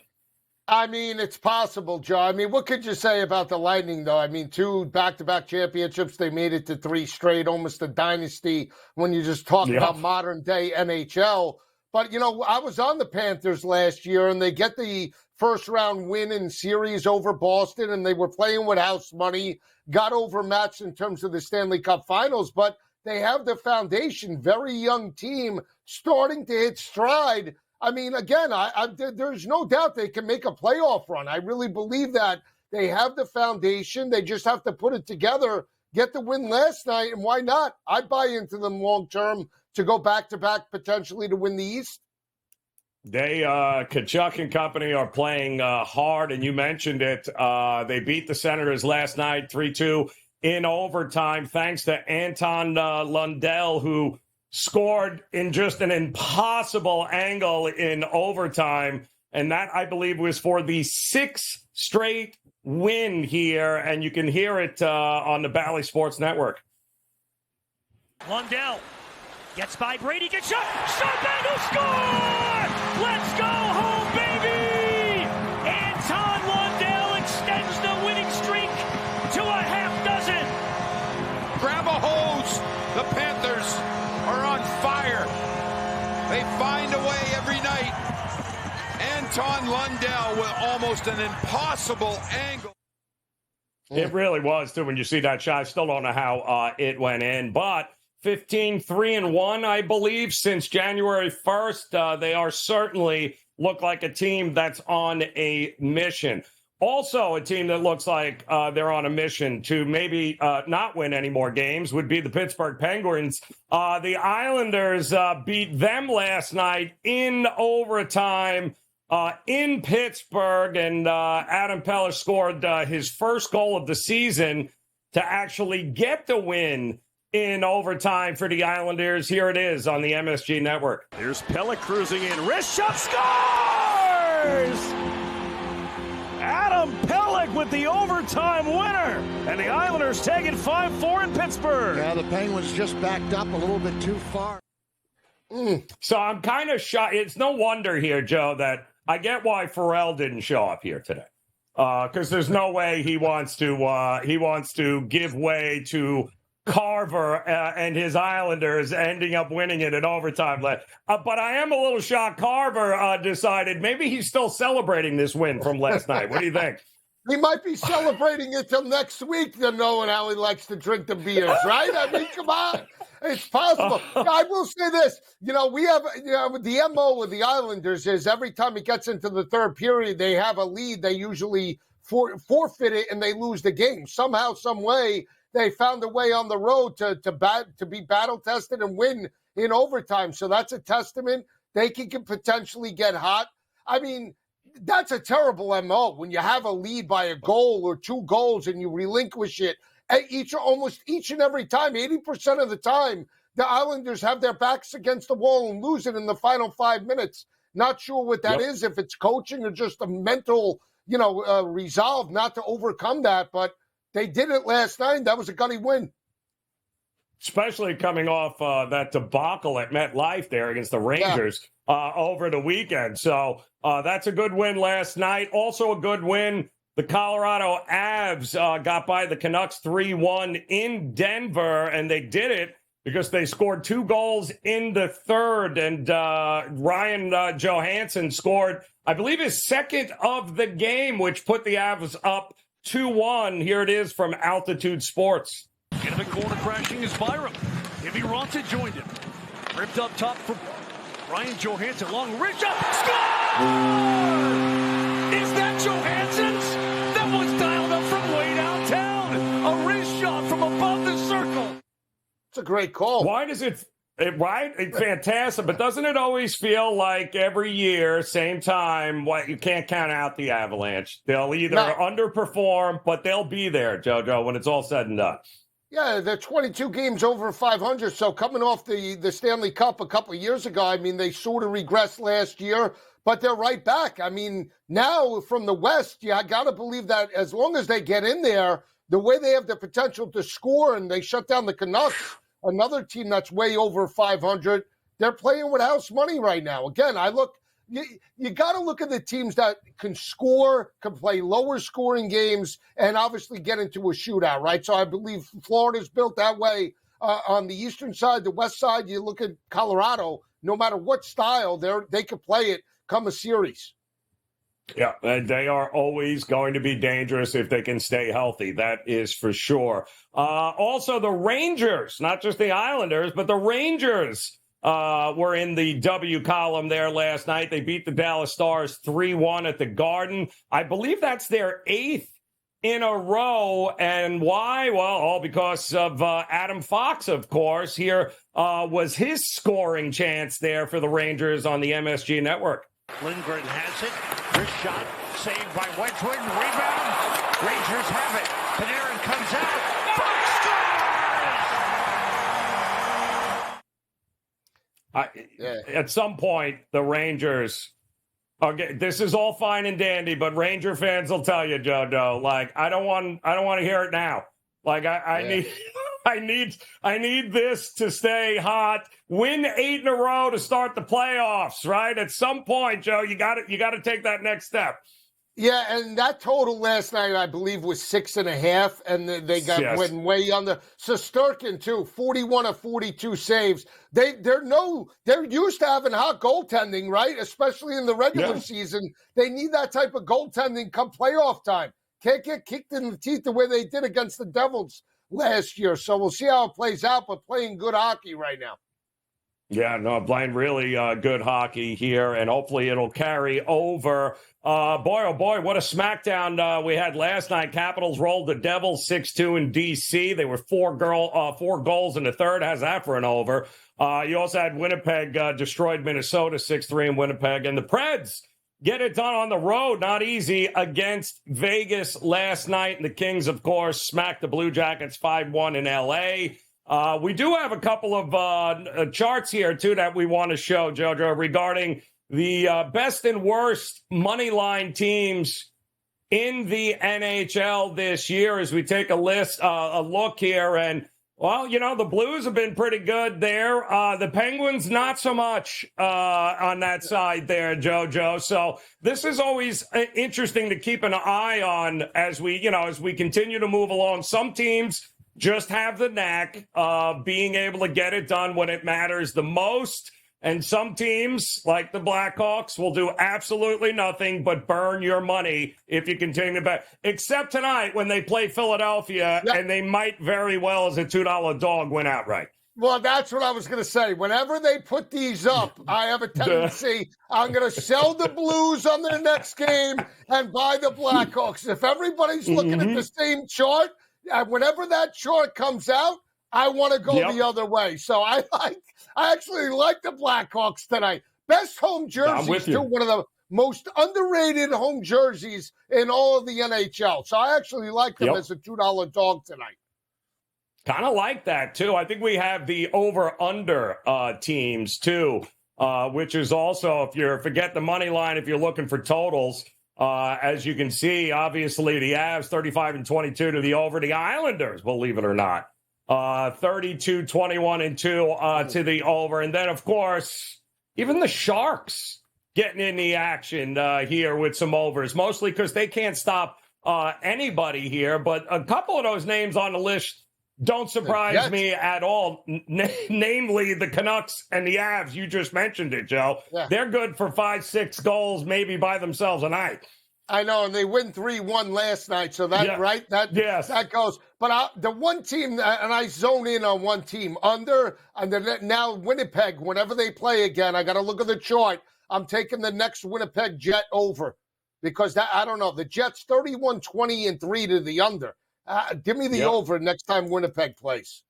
C: It's possible, Joe. What could you say about the Lightning, though? 2 back-to-back championships. They made it to 3 straight, almost a dynasty when you just talk about modern-day NHL. But, I was on the Panthers last year, and they get the first-round win in series over Boston, and they were playing with house money, got overmatched in terms of the Stanley Cup Finals, but they have the foundation, very young team, starting to hit stride. Again, there's no doubt they can make a playoff run. I really believe that. They have the foundation. They just have to put it together, get the win last night, and why not? I buy into them long-term to go back-to-back potentially to win the East.
B: They, Kachuk and company are playing hard, and you mentioned it. They beat the Senators last night 3-2 in overtime, thanks to Anton Lundell, who scored in just an impossible angle in overtime. And that, I believe, was for the 6th straight win here, and you can hear it on the Bally Sports Network.
P: Lundell gets by Brady, gets shot, back, who score! Let's go home, baby! Anton Lundell extends the winning streak to a half dozen.
Q: Grab a hose. The Panthers are on fire. They find a way every night. Anton Lundell with almost an impossible angle.
B: It really was, too, when you see that shot. I still don't know how it went in, but 15-3-1, I believe, since January 1st. They are certainly look like a team that's on a mission. Also, a team that looks like they're on a mission to maybe not win any more games would be the Pittsburgh Penguins. The Islanders beat them last night in overtime in Pittsburgh, and Adam Pelech scored his first goal of the season to actually get the win in overtime for the Islanders. Here it is on the MSG Network.
P: Here's Pelech cruising in. Wrist shot, scores! Adam Pelech with the overtime winner. And the Islanders take it 5-4 in Pittsburgh.
R: Yeah, the Penguins just backed up a little bit too far.
B: So I'm kind of shocked. It's no wonder here, Joe, that I get why Ferrall didn't show up here today. Because there's no way he wants to give way to Carver and his Islanders ending up winning it in overtime. But I am a little shocked Carver decided maybe he's still celebrating this win from last night. What do you think?
C: He might be celebrating it till next week, knowing how he likes to drink the beers, right? Come on. It's possible. I will say this. We have the MO with the Islanders is every time it gets into the third period, they have a lead. They usually forfeit it and they lose the game. Somehow, some way, they found a way on the road to be battle-tested and win in overtime. So that's a testament. They can potentially get hot. I mean, that's a terrible MO when you have a lead by a goal or 2 goals and you relinquish it almost each and every time. 80% of the time, the Islanders have their backs against the wall and lose it in the final 5 minutes. Not sure what that is, if it's coaching or just a mental, resolve not to overcome that. But they did it last night. That was a gutty win.
B: Especially coming off that debacle at MetLife there against the Rangers over the weekend. So that's a good win last night. Also a good win. The Colorado Avs got by the Canucks 3-1 in Denver, and they did it because they scored 2 goals in the third. And Ryan Johansson scored, I believe, his second of the game, which put the Avs up 2-1. Here it is from Altitude Sports.
P: Into the corner crashing is Byram. Jimmy Ronta joined him. Ripped up top for Ryan Johansson. Long reach up. Score! Is that Johansson's? That was dialed up from way downtown. A wrist shot from above the circle.
C: It's a great call.
B: Why does it right? It's fantastic, but doesn't it always feel like every year, same time, you can't count out the Avalanche? They'll either underperform, but they'll be there, JoJo, when it's all said and done.
C: Yeah, they're 22 games over 500. So coming off the Stanley Cup a couple of years ago, I mean, they sort of regressed last year, but they're right back. I mean, now from the West, you got to believe that as long as they get in there, the way they have the potential to score and they shut down the Canucks, another team that's way over 500, they're playing with house money right now. Again, you got to look at the teams that can score, can play lower scoring games, and obviously get into a shootout, right? So I believe Florida's built that way on the eastern side. The west side, you look at Colorado, no matter what style, they could play it come a series.
B: Yeah, and they are always going to be dangerous if they can stay healthy. That is for sure. Also, the Rangers, not just the Islanders, but the Rangers were in the W column there last night. They beat the Dallas Stars 3-1 at the Garden. I believe that's their 8th in a row. And why? Well, all because of Adam Fox, of course. Here was his scoring chance there for the Rangers on the MSG network.
P: Lindgren has it. Wrist shot saved by Wedgwood. Rebound. Rangers have it. Panarin comes out.
B: At some point, the Rangers. Okay, this is all fine and dandy, but Ranger fans will tell you, JoJo. Like, I don't want to hear it now. Like, I need this to stay hot. Win 8 in a row to start the playoffs, right? At some point, Joe, you got to take that next step.
C: Yeah, and that total last night, I believe, was 6.5, and they went way under. Shesterkin, too, 41 of 42 saves. They're used to having hot goaltending, right? Especially in the regular season. They need that type of goaltending come playoff time. Can't get kicked in the teeth the way they did against the Devils last year. So we'll see how it plays out, but playing good hockey right now.
B: Yeah, no, playing really good hockey here, and hopefully it'll carry over. Boy, oh boy, what a smackdown we had last night. Capitals rolled the Devils 6-2 in D.C. They were 4 goals in the third. How's that for an over? You also had Winnipeg destroyed Minnesota 6-3 in Winnipeg, and the Preds get it done on the road. Not easy against Vegas last night. And the Kings, of course, smacked the Blue Jackets 5-1 in L.A. We do have a couple of charts here, too, that we want to show, JoJo, regarding the best and worst money line teams in the NHL this year as we take a look here. And, well, the Blues have been pretty good there. The Penguins, not so much on that side there, JoJo. So this is always interesting to keep an eye on as we continue to move along. Some teams just have the knack of being able to get it done when it matters the most. And some teams, like the Blackhawks, will do absolutely nothing but burn your money if you continue to bet. Except tonight when they play Philadelphia, and they might very well, as a $2 dog, win outright.
C: Well, that's what I was going to say. Whenever they put these up, I have a tendency, I'm going to sell the Blues on their next game and buy the Blackhawks. If everybody's looking at the same chart, whenever that chart comes out, I want to go the other way. So I actually like the Blackhawks tonight. Best home jerseys, too. most underrated home jerseys in all of the NHL. So I actually like them as a $2 dog tonight.
B: Kind of like that, too. I think we have the over-under teams, too, which is also, if you forget the money line, if you're looking for totals, as you can see, obviously the Avs 35-22 to the over. The Islanders, believe it or not, 32-21-2 to the over. And then, of course, even the Sharks getting in the action here with some overs, mostly because they can't stop anybody here. But a couple of those names on the list don't surprise me at all, namely the Canucks and the Avs. You just mentioned it, Joe. Yeah. They're good for 5-6 goals maybe by themselves a night.
C: I know, and they win 3-1 last night, so that, right? That goes. But the one team, and I zone in on one team, under, and then now Winnipeg, whenever they play again, I got to look at the chart. I'm taking the next Winnipeg Jet over because, I don't know, the Jets 31-20-3 to the under. Give me the over next time Winnipeg plays.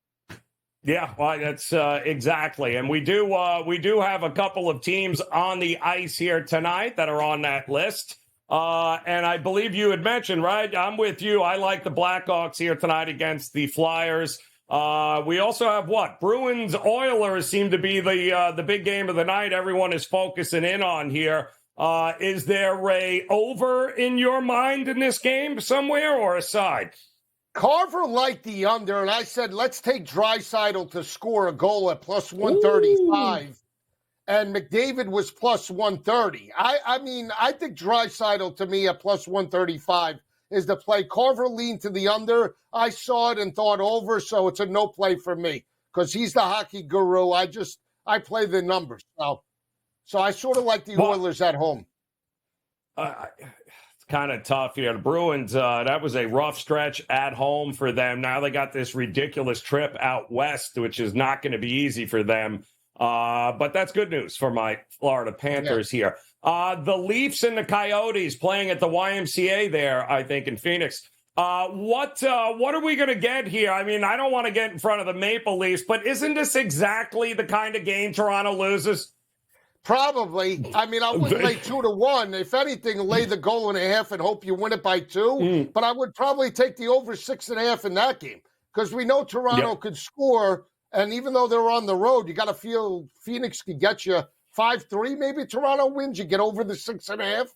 B: Yeah, well, that's exactly. And we do have a couple of teams on the ice here tonight that are on that list. And I believe you had mentioned, right? I'm with you. I like the Blackhawks here tonight against the Flyers. We also have Bruins Oilers seem to be the big game of the night. Everyone is focusing in on here. Is there a over in your mind in this game somewhere or a side?
C: Carver liked the under, and I said, let's take Draisaitl to score a goal at plus 135. Ooh. And McDavid was plus 130. I mean, I think Draisaitl to me at plus 135 is the play. Carver leaned to the under. I saw it and thought over, so it's a no play for me because he's the hockey guru. I play the numbers. So I sort of like the Oilers at home.
B: Kind of tough here. The Bruins, that was a rough stretch at home for them. Now they got this ridiculous trip out west, which is not going to be easy for them. But that's good news for my Florida Panthers here. The Leafs and the Coyotes playing at the YMCA there, I think, in Phoenix. What are we going to get here? I mean, I don't want to get in front of the Maple Leafs, but isn't this exactly the kind of game Toronto loses?
C: Probably. I mean, I wouldn't lay 2-1. If anything, lay the goal and a half and hope you win it by 2. But I would probably take the over 6.5 in that game because we know Toronto could score. And even though they're on the road, you got to feel Phoenix could get you 5-3. Maybe Toronto wins. You get over the 6.5.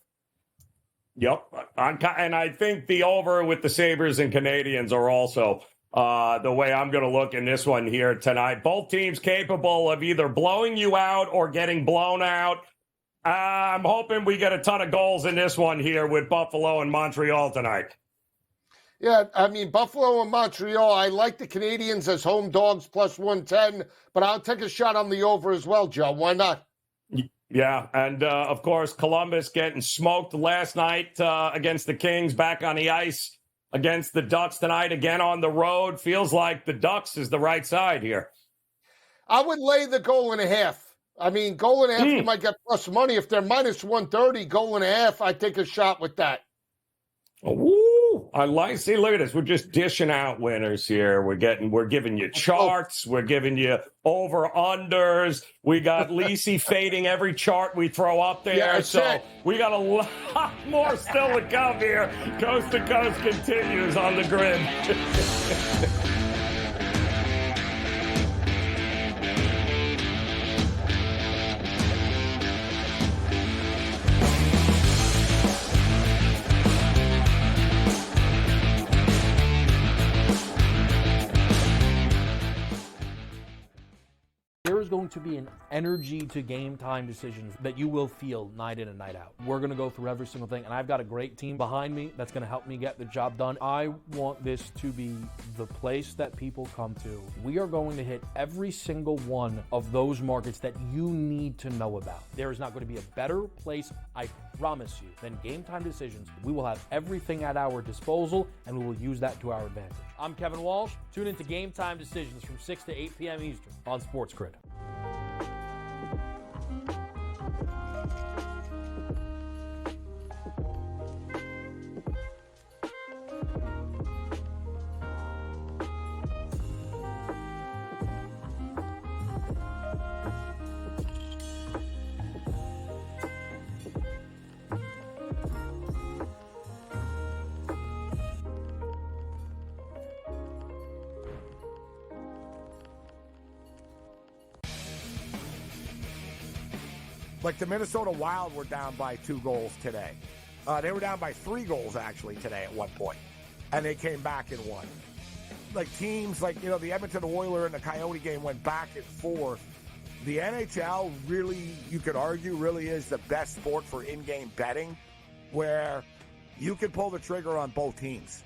B: Yep. And I think the over with the Sabres and Canadians are also the way I'm going to look in this one here tonight. Both teams capable of either blowing you out or getting blown out. I'm hoping we get a ton of goals in this one here with Buffalo and Montreal tonight.
C: Yeah, I mean, Buffalo and Montreal, I like the Canadians as home dogs plus 110, but I'll take a shot on the over as well, Joe. Why not?
B: Yeah, and of course, Columbus getting smoked last night against the Kings, back on the ice against the Ducks tonight, again on the road. Feels like the Ducks is the right side here.
C: I would lay the goal and a half. I mean, goal and a half, you might get plus money. If they're minus 130, goal and a half, I'd take a shot with that.
B: Ooh, I like. See, look at this. We're just dishing out winners here. We're giving you charts. We're giving you over unders. We got Lisi fading every chart we throw up there.
C: Yeah,
B: so we got a lot more still to come here. Coast to Coast continues on the grid.
D: There is going to be an energy to game time decisions that you will feel night in and night out. We're going to go through every single thing, and I've got a great team behind me that's going to help me get the job done. I want this to be the place that people come to. We are going to hit every single one of those markets that you need to know about. There is not going to be a better place, I promise you, than Game Time Decisions. We will have everything at our disposal, and we will use that to our advantage. I'm Kevin Walsh. Tune into Game Time Decisions from 6 to 8 p.m. Eastern on SportsGrid.
E: Like the Minnesota Wild were down by 2 goals today. They were down by 3 goals, actually, today at one point. And they came back and won. Like teams like, the Edmonton Oilers and the Coyote game went back and forth. The NHL really, you could argue, really is the best sport for in-game betting, where you can pull the trigger on both teams.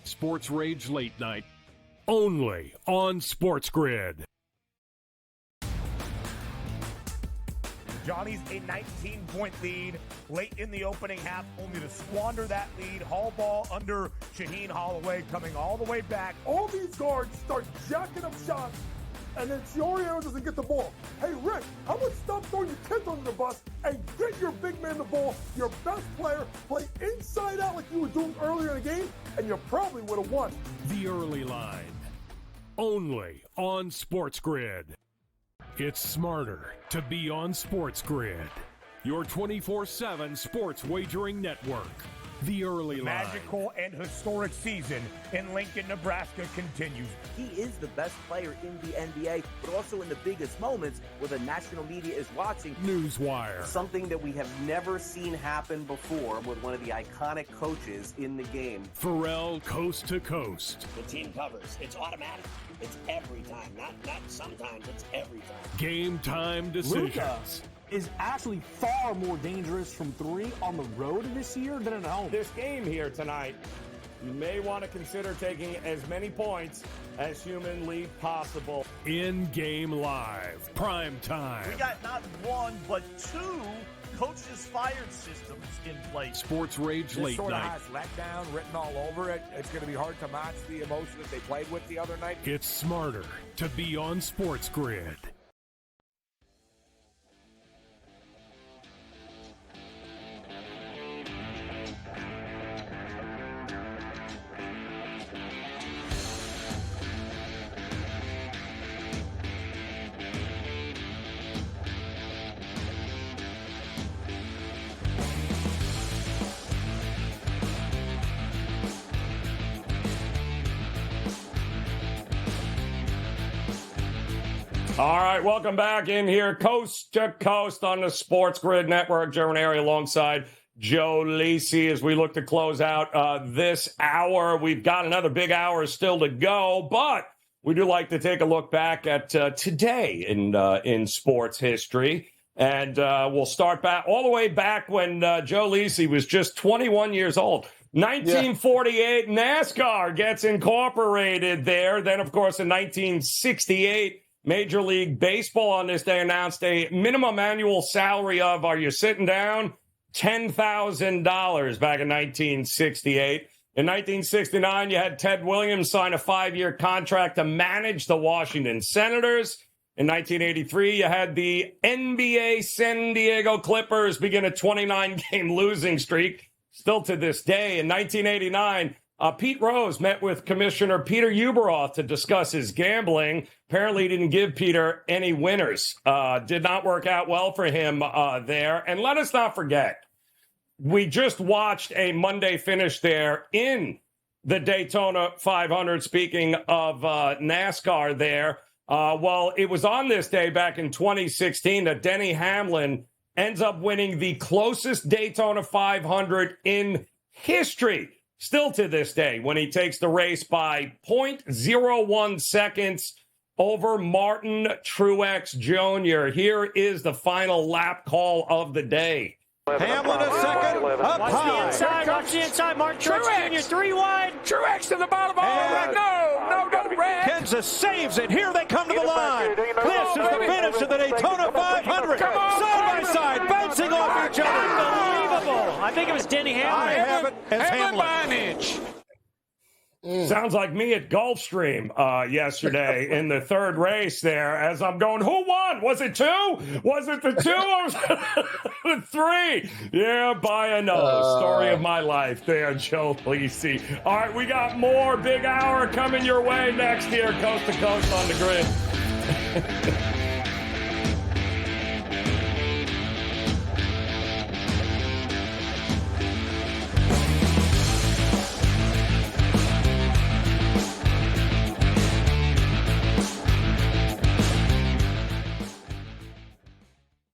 F: Sports Rage Late Night, only on SportsGrid.
S: Johnny's a 19-point lead late in the opening half, only to squander that lead. Hall ball under Shaheen Holloway coming all the way back.
H: All these guards start jacking up shots, and then Chiorio doesn't get the ball. Hey, Rick, how about stop throwing your kids under the bus and get your big man the ball, your best player, play inside out like you were doing earlier in the game, and you probably would have won.
F: The early line, only on SportsGrid. It's smarter to be on SportsGrid, your 24/7 sports wagering network. The early line.
S: Magical and historic season in Lincoln, Nebraska continues.
I: He is the best player in the NBA, but also in the biggest moments where the national media is watching.
F: Newswire.
J: Something that we have never seen happen before with one of the iconic coaches in the game.
F: Ferrall coast to coast.
A: The team covers. It's automatic. It's every time. Not sometimes. It's every time.
F: Game time decisions.
D: Luka is actually far more dangerous from 3 on the road this year than at home.
B: This game here tonight, you may want to consider taking as many points as humanly possible.
F: In-game live, prime time.
S: We got not 1, but 2 coaches fired systems in place.
F: Sports Rage Late
E: This sort of
F: Night.
E: has letdown written all over it. It's going to be hard to match the emotion that they played with the other night.
F: It's smarter to be on SportsGrid.
B: All right, welcome back in here, coast to coast on the SportsGrid Network. Joe Ranieri alongside Joe Lisi as we look to close out this hour. We've got another big hour still to go, but we do like to take a look back at today in sports history. And we'll start back all the way back when Joe Lisi was just 21 years old. 1948, NASCAR gets incorporated there. Then, of course, in 1968, Major League Baseball on this day announced a minimum annual salary of, are you sitting down? $10,000 back in 1968. In 1969, you had Ted Williams sign a 5-year contract to manage the Washington Senators. In 1983, you had the NBA San Diego Clippers begin a 29-game losing streak, still to this day. In 1989, Pete Rose met with Commissioner Peter Ueberroth to discuss his gambling. Apparently, he didn't give Peter any winners. Did not work out well for him there. And let us not forget, we just watched a Monday finish there in the Daytona 500. Speaking of NASCAR there, well, it was on this day back in 2016 that Denny Hamlin ends up winning the closest Daytona 500 in history. Still to this day, when he takes the race by 0.01 seconds over Martin Truex Jr. Here is the final lap call of the day.
T: Hamlin a second, up
P: Watch
T: high.
P: the inside, watch the inside. Martin Truex Jr. 3 wide.
T: Truex to the bottom. No, Red. Kansas saves it. Here they come to the line. This is the finish of the Daytona 500. Side by side, bouncing off each other.
P: Unbelievable. I think it was Denny Hamlin.
T: I have it as Hamlin.
P: by an inch.
B: Sounds like me at Gulfstream yesterday in the third race there as I'm going, who won? Was it 2? Was it the 2 or was it the 3? Yeah, by a nose. Story of my life there, Joe Lisi. All right, we got more big hour coming your way next here, coast to coast on the grid.